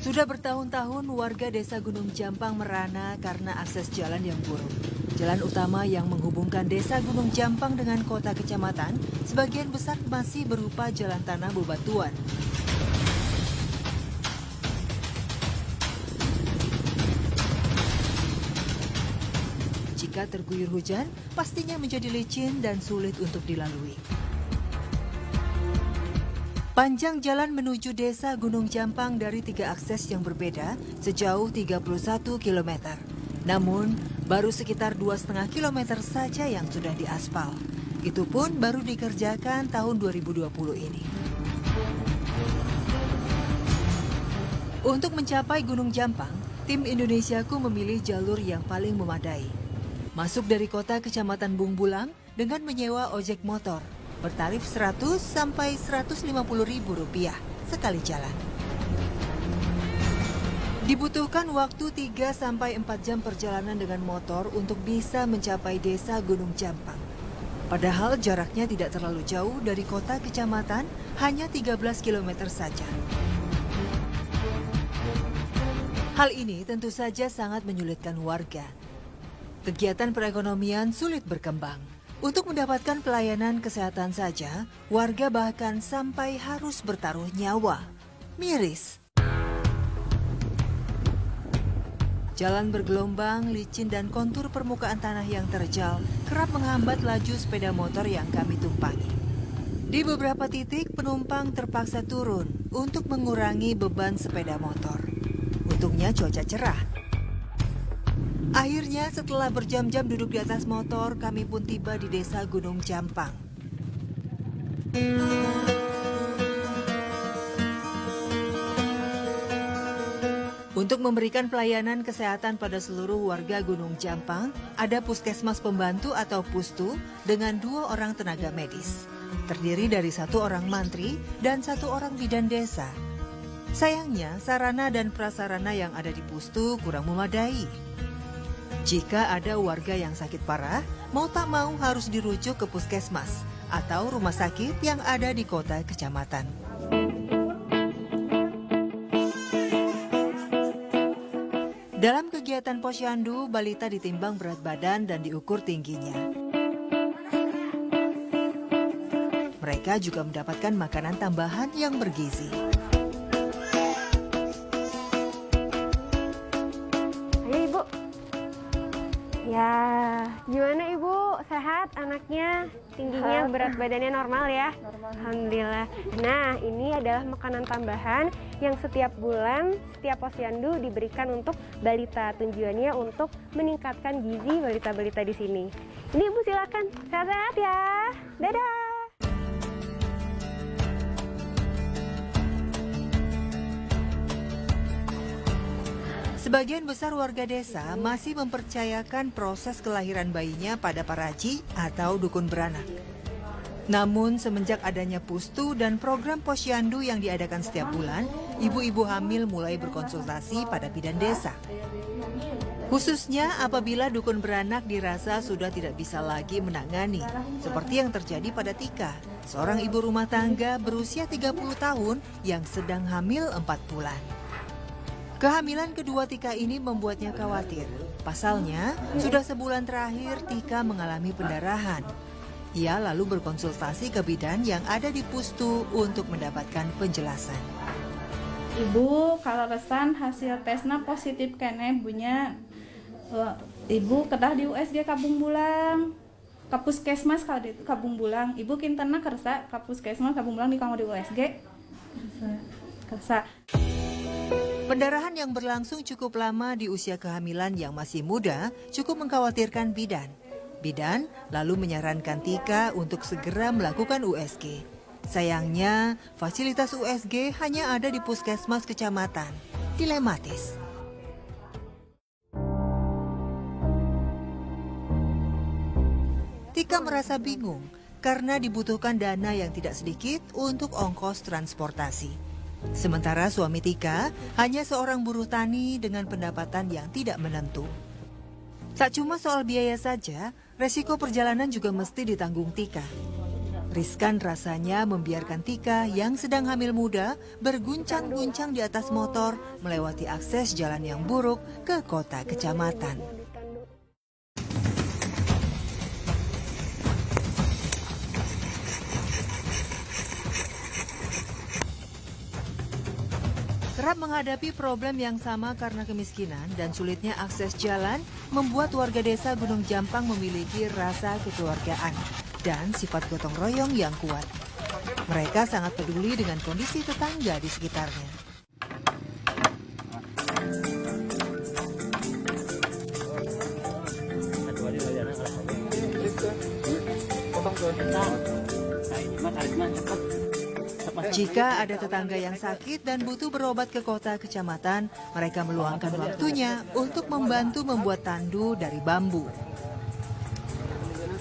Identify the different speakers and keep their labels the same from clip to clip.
Speaker 1: Sudah bertahun-tahun warga desa Gunung Jampang merana karena akses jalan yang buruk. Jalan utama yang menghubungkan desa Gunung Jampang dengan kota kecamatan sebagian besar masih berupa jalan tanah bebatuan. Jika terguyur hujan, pastinya menjadi licin dan sulit untuk dilalui. Panjang jalan menuju desa Gunung Jampang dari 3 akses yang berbeda sejauh 31 km. Namun, baru sekitar 2,5 km saja yang sudah diaspal. Itu pun baru dikerjakan tahun 2020 ini. Untuk mencapai Gunung Jampang, tim Indonesiaku memilih jalur yang paling memadai. Masuk dari kota Kecamatan Bungbulang dengan menyewa ojek motor, bertarif Rp100 sampai Rp150.000 sekali jalan. Dibutuhkan waktu 3 sampai 4 jam perjalanan dengan motor untuk bisa mencapai desa Gunung Jampang. Padahal jaraknya tidak terlalu jauh dari kota kecamatan, hanya 13 km saja. Hal ini tentu saja sangat menyulitkan warga. Kegiatan perekonomian sulit berkembang. Untuk mendapatkan pelayanan kesehatan saja, warga bahkan sampai harus bertaruh nyawa. Miris. Jalan bergelombang, licin dan kontur permukaan tanah yang terjal kerap menghambat laju sepeda motor yang kami tumpangi. Di beberapa titik, penumpang terpaksa turun untuk mengurangi beban sepeda motor. Untungnya cuaca cerah. Akhirnya setelah berjam-jam duduk di atas motor, kami pun tiba di desa Gunung Jampang. Untuk memberikan pelayanan kesehatan pada seluruh warga Gunung Jampang, ada puskesmas pembantu atau pustu dengan 2 orang tenaga medis. Terdiri dari 1 orang mantri dan 1 orang bidan desa. Sayangnya, sarana dan prasarana yang ada di pustu kurang memadai. Jika ada warga yang sakit parah, mau tak mau harus dirujuk ke puskesmas atau rumah sakit yang ada di kota kecamatan. Dalam kegiatan posyandu, balita ditimbang berat badan dan diukur tingginya. Mereka juga mendapatkan makanan tambahan yang bergizi.
Speaker 2: Ya, gimana Ibu? Sehat anaknya? Tingginya, berat badannya normal ya?
Speaker 3: Normal.
Speaker 2: Alhamdulillah. Nah, ini adalah makanan tambahan yang setiap bulan, setiap posyandu diberikan untuk balita. Tujuannya untuk meningkatkan gizi balita-balita di sini. Ini Ibu silakan. Sehat-sehat ya. Dadah.
Speaker 1: Sebagian besar warga desa masih mempercayakan proses kelahiran bayinya pada paraji atau dukun beranak. Namun semenjak adanya pustu dan program posyandu yang diadakan setiap bulan, ibu-ibu hamil mulai berkonsultasi pada bidan desa. Khususnya apabila dukun beranak dirasa sudah tidak bisa lagi menangani, seperti yang terjadi pada Tika, seorang ibu rumah tangga berusia 30 tahun yang sedang hamil 4 bulan. Kehamilan kedua Tika ini membuatnya khawatir. Pasalnya, sudah sebulan terakhir Tika mengalami pendarahan. Ia lalu berkonsultasi ke bidan yang ada di pustu untuk mendapatkan penjelasan.
Speaker 3: Ibu kalau kesan hasil tesnya positif kene bunya ibu kedah di USG Kabung Bulang. Ke puskesmas kalau di Kabung Bulang. Ibu kintena kersa ke puskesmas Kabung Bulang di kanggo di USG. Kersa.
Speaker 1: Pendarahan yang berlangsung cukup lama di usia kehamilan yang masih muda cukup mengkhawatirkan bidan. Bidan lalu menyarankan Tika untuk segera melakukan USG. Sayangnya, fasilitas USG hanya ada di puskesmas kecamatan. Dilematis. Tika merasa bingung karena dibutuhkan dana yang tidak sedikit untuk ongkos transportasi. Sementara suami Tika hanya seorang buruh tani dengan pendapatan yang tidak menentu. Tak cuma soal biaya saja, resiko perjalanan juga mesti ditanggung Tika. Riskan rasanya membiarkan Tika yang sedang hamil muda berguncang-guncang di atas motor melewati akses jalan yang buruk ke kota kecamatan. Kerap menghadapi problem yang sama karena kemiskinan dan sulitnya akses jalan membuat warga desa Gunung Jampang memiliki rasa kekeluargaan dan sifat gotong royong yang kuat. Mereka sangat peduli dengan kondisi tetangga di sekitarnya. Jika ada tetangga yang sakit dan butuh berobat ke kota kecamatan, mereka meluangkan waktunya untuk membantu membuat tandu dari bambu.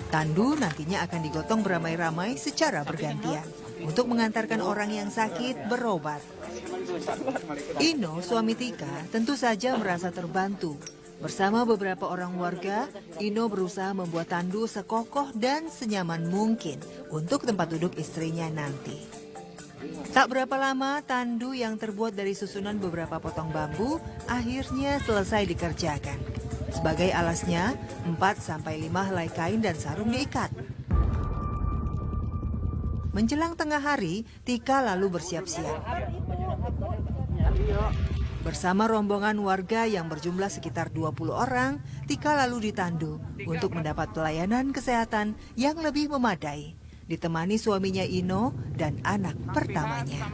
Speaker 1: Tandu nantinya akan digotong beramai-ramai secara bergantian untuk mengantarkan orang yang sakit berobat. Ino, suami Tika, tentu saja merasa terbantu. Bersama beberapa orang warga, Ino berusaha membuat tandu sekokoh dan senyaman mungkin untuk tempat duduk istrinya nanti. Tak berapa lama, tandu yang terbuat dari susunan beberapa potong bambu akhirnya selesai dikerjakan. Sebagai alasnya, 4-5 helai kain dan sarung diikat. Menjelang tengah hari, Tika lalu bersiap-siap. Bersama rombongan warga yang berjumlah sekitar 20 orang, Tika lalu ditandu untuk mendapat pelayanan kesehatan yang lebih memadai. Ditemani suaminya Ino dan anak pertamanya.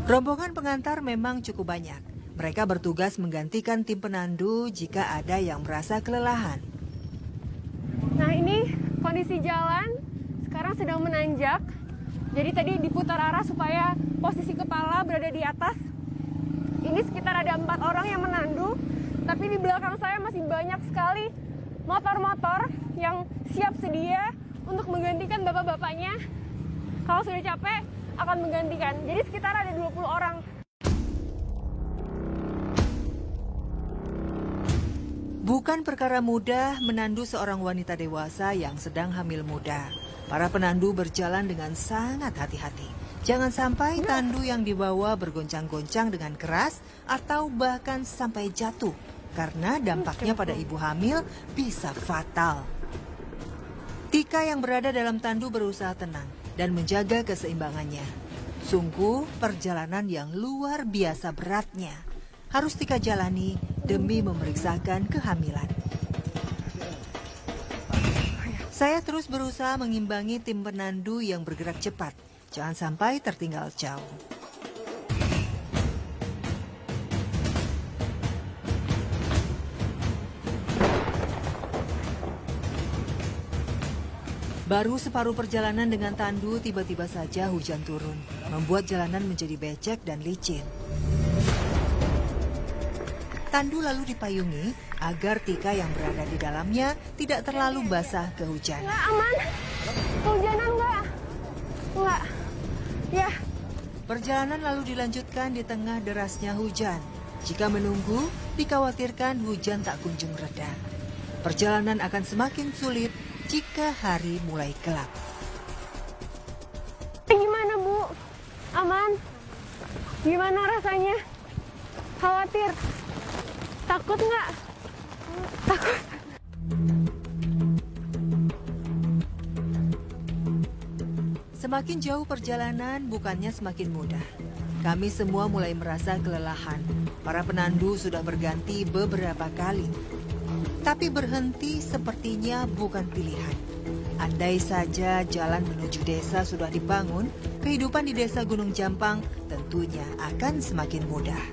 Speaker 1: Rombongan pengantar memang cukup banyak. Mereka bertugas menggantikan tim penandu jika ada yang merasa kelelahan.
Speaker 2: Nah, ini kondisi jalan sekarang sedang menanjak. Jadi tadi diputar arah supaya posisi kepala berada di atas. Ini sekitar ada 4 orang yang menandu. Tapi di belakang saya masih banyak sekali motor-motor yang siap sedia untuk menggantikan bapak-bapaknya. Kalau sudah capek, akan menggantikan. Jadi sekitar ada 20 orang.
Speaker 1: Bukan perkara mudah menandu seorang wanita dewasa yang sedang hamil muda. Para penandu berjalan dengan sangat hati-hati. Jangan sampai tandu yang dibawa bergoncang-goncang dengan keras atau bahkan sampai jatuh. Karena dampaknya pada ibu hamil bisa fatal. Tika yang berada dalam tandu berusaha tenang dan menjaga keseimbangannya. Sungguh perjalanan yang luar biasa beratnya. Harus Tika jalani demi memeriksakan kehamilan. Saya terus berusaha mengimbangi tim penandu yang bergerak cepat. Jangan sampai tertinggal jauh. Baru separuh perjalanan dengan tandu, tiba-tiba saja hujan turun, membuat jalanan menjadi becek dan licin. Tandu lalu dipayungi agar Tika yang berada di dalamnya tidak terlalu basah kehujanan.
Speaker 2: Nggak aman? Kehujanan nggak? Nggak. Ya.
Speaker 1: Perjalanan lalu dilanjutkan di tengah derasnya hujan. Jika menunggu, dikhawatirkan hujan tak kunjung reda. Perjalanan akan semakin sulit jika hari mulai gelap.
Speaker 2: Gimana, Bu? Aman? Gimana rasanya? Khawatir? Takut nggak? Takut.
Speaker 1: Semakin jauh perjalanan, bukannya semakin mudah. Kami semua mulai merasa kelelahan. Para penandu sudah berganti beberapa kali. Tapi berhenti sepertinya bukan pilihan. Andai saja jalan menuju desa sudah dibangun, kehidupan di desa Gunung Jampang tentunya akan semakin mudah.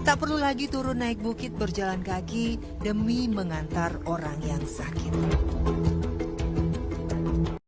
Speaker 1: Tak perlu lagi turun naik bukit berjalan kaki demi mengantar orang yang sakit.